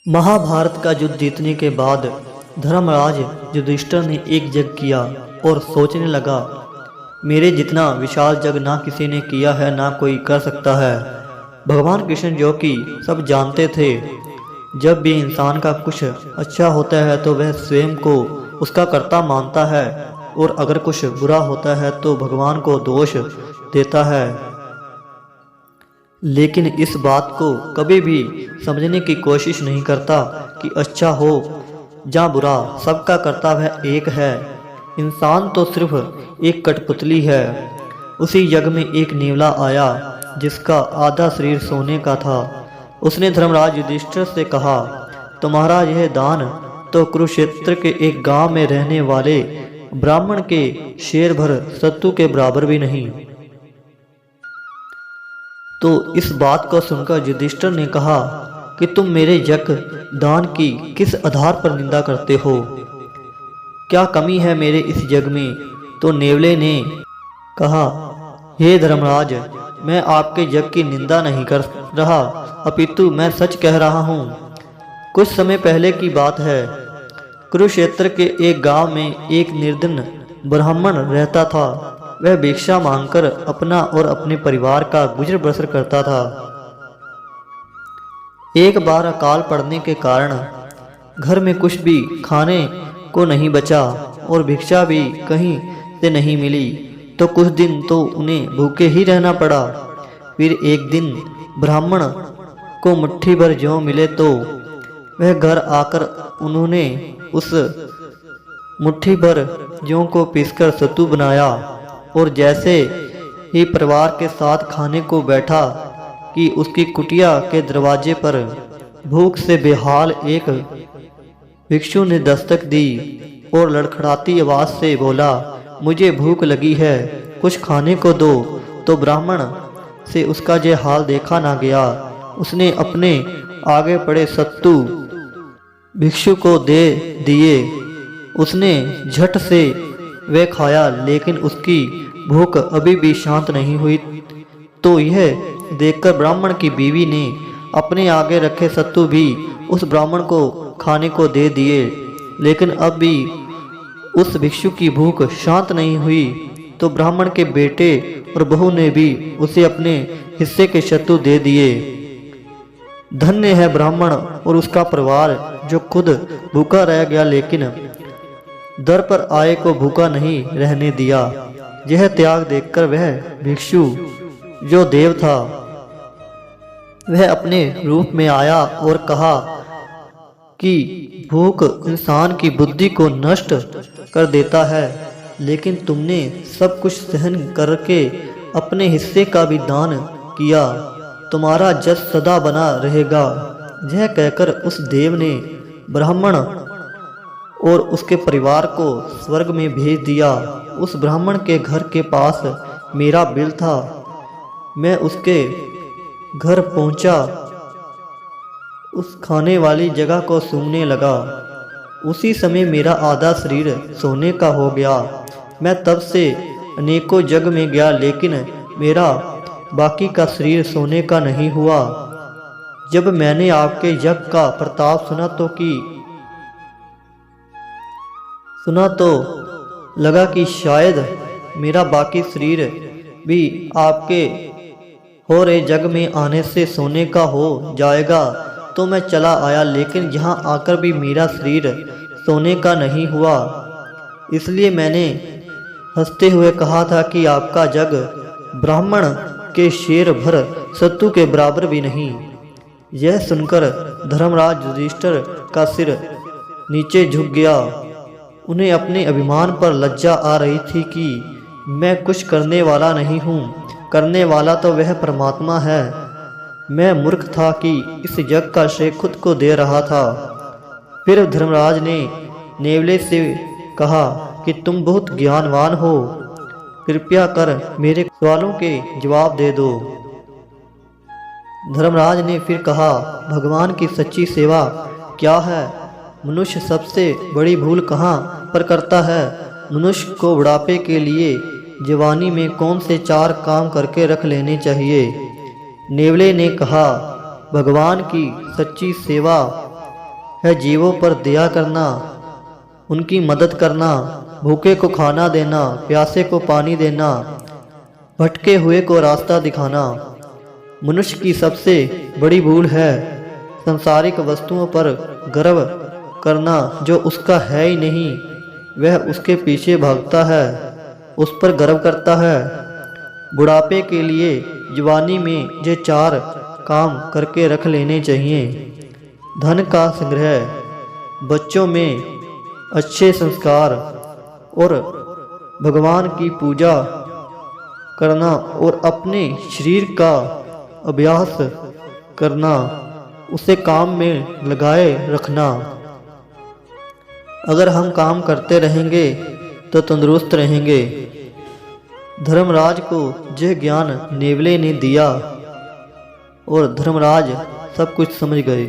महाभारत का युद्ध जीतने के बाद धर्मराज युधिष्ठिर ने एक यज्ञ किया और सोचने लगा, मेरे जितना विशाल यज्ञ ना किसी ने किया है ना कोई कर सकता है। भगवान कृष्ण जो कि सब जानते थे, जब भी इंसान का कुछ अच्छा होता है तो वह स्वयं को उसका कर्ता मानता है और अगर कुछ बुरा होता है तो भगवान को दोष देता है। लेकिन इस बात को कभी भी समझने की कोशिश नहीं करता कि अच्छा हो या बुरा, सबका कर्तव्य एक है। इंसान तो सिर्फ एक कठपुतली है। उसी यज्ञ में एक नेवला आया जिसका आधा शरीर सोने का था। उसने धर्मराज युधिष्ठिर से कहा, तुम्हारा यह दान तो कुरुक्षेत्र के एक गांव में रहने वाले ब्राह्मण के शेर भर सत्तू के बराबर भी नहीं। तो इस बात को सुनकर युधिष्ठिर ने कहा कि तुम मेरे यज्ञ दान की किस आधार पर निंदा करते हो? क्या कमी है मेरे इस यज्ञ में? तो नेवले ने कहा, हे धर्मराज, मैं आपके यज्ञ की निंदा नहीं कर रहा, अपितु मैं सच कह रहा हूँ। कुछ समय पहले की बात है। कुरुक्षेत्र के एक गांव में एक निर्धन ब्राह्मण रहता था। वह भिक्षा मांगकर अपना और अपने परिवार का गुजर बसर करता था। एक बार अकाल पड़ने के कारण घर में कुछ भी खाने को नहीं बचा और भिक्षा भी कहीं से नहीं मिली, तो कुछ दिन तो उन्हें भूखे ही रहना पड़ा। फिर एक दिन ब्राह्मण को मुट्ठी भर जौ मिले तो वह घर आकर उन्होंने उस मुट्ठी भर जौ को पीसकर सत्तू बनाया और जैसे ही परिवार के साथ खाने को बैठा कि उसकी कुटिया के दरवाजे पर भूख से बेहाल एक भिक्षु ने दस्तक दी और लड़खड़ाती आवाज से बोला, मुझे भूख लगी है, कुछ खाने को दो। तो ब्राह्मण से उसका ये हाल देखा ना गया। उसने अपने आगे पड़े सत्तू भिक्षु को दे दिए। उसने झट से वह खाया, लेकिन उसकी भूख अभी भी शांत नहीं हुई। तो यह देखकर ब्राह्मण की बीवी ने अपने आगे रखे सत्तू भी उस ब्राह्मण को खाने को दे दिए, लेकिन अब भी उस भिक्षु की भूख शांत नहीं हुई। तो ब्राह्मण के बेटे और बहू ने भी उसे अपने हिस्से के सत्तू दे दिए। धन्य है ब्राह्मण और उसका परिवार जो खुद भूखा रह गया, लेकिन दर पर आए को भूखा नहीं रहने दिया। यह त्याग देखकर वह भिक्षु जो देव था, वह अपने रूप में आया और कहा कि भूख इंसान की बुद्धि को नष्ट कर देता है, लेकिन तुमने सब कुछ सहन करके अपने हिस्से का भी दान किया, तुम्हारा जस सदा बना रहेगा। यह कहकर उस देव ने ब्राह्मण और उसके परिवार को स्वर्ग में भेज दिया। उस ब्राह्मण के घर के पास मेरा बिल था। मैं उसके घर पहुंचा, उस खाने वाली जगह को सूंघने लगा। उसी समय मेरा आधा शरीर सोने का हो गया। मैं तब से अनेकों जग में गया, लेकिन मेरा बाकी का शरीर सोने का नहीं हुआ। जब मैंने आपके यज्ञ का प्रताप सुना तो लगा कि शायद मेरा बाकी शरीर भी आपके हो रहे जग में आने से सोने का हो जाएगा। तो मैं चला आया, लेकिन यहाँ आकर भी मेरा शरीर सोने का नहीं हुआ। इसलिए मैंने हंसते हुए कहा था कि आपका जग ब्राह्मण के शेर भर सत्तू के बराबर भी नहीं। यह सुनकर धर्मराज युधिष्ठिर का सिर नीचे झुक गया। उन्हें अपने अभिमान पर लज्जा आ रही थी कि मैं कुछ करने वाला नहीं हूँ, करने वाला तो वह परमात्मा है। मैं मूर्ख था कि इस यज्ञ का श्रेय खुद को दे रहा था। फिर धर्मराज ने नेवले से कहा कि तुम बहुत ज्ञानवान हो, कृपया कर मेरे सवालों के जवाब दे दो। धर्मराज ने फिर कहा, भगवान की सच्ची सेवा क्या है? मनुष्य सबसे बड़ी भूल कहाँ पर करता है? मनुष्य को बुढ़ापे के लिए जवानी में कौन से 4 काम करके रख लेने चाहिए? नेवले ने कहा, भगवान की सच्ची सेवा है जीवों पर दया करना, उनकी मदद करना, भूखे को खाना देना, प्यासे को पानी देना, भटके हुए को रास्ता दिखाना। मनुष्य की सबसे बड़ी भूल है सांसारिक वस्तुओं पर गर्व करना जो उसका है ही नहीं। वह उसके पीछे भागता है, उस पर गर्व करता है। बुढ़ापे के लिए जवानी में ये 4 काम करके रख लेने चाहिए। धन का संग्रह, बच्चों में अच्छे संस्कार और भगवान की पूजा करना और अपने शरीर का अभ्यास करना, उसे काम में लगाए रखना। अगर हम काम करते रहेंगे तो तंदुरुस्त रहेंगे। धर्मराज को यह ज्ञान नेवले ने दिया और धर्मराज सब कुछ समझ गए।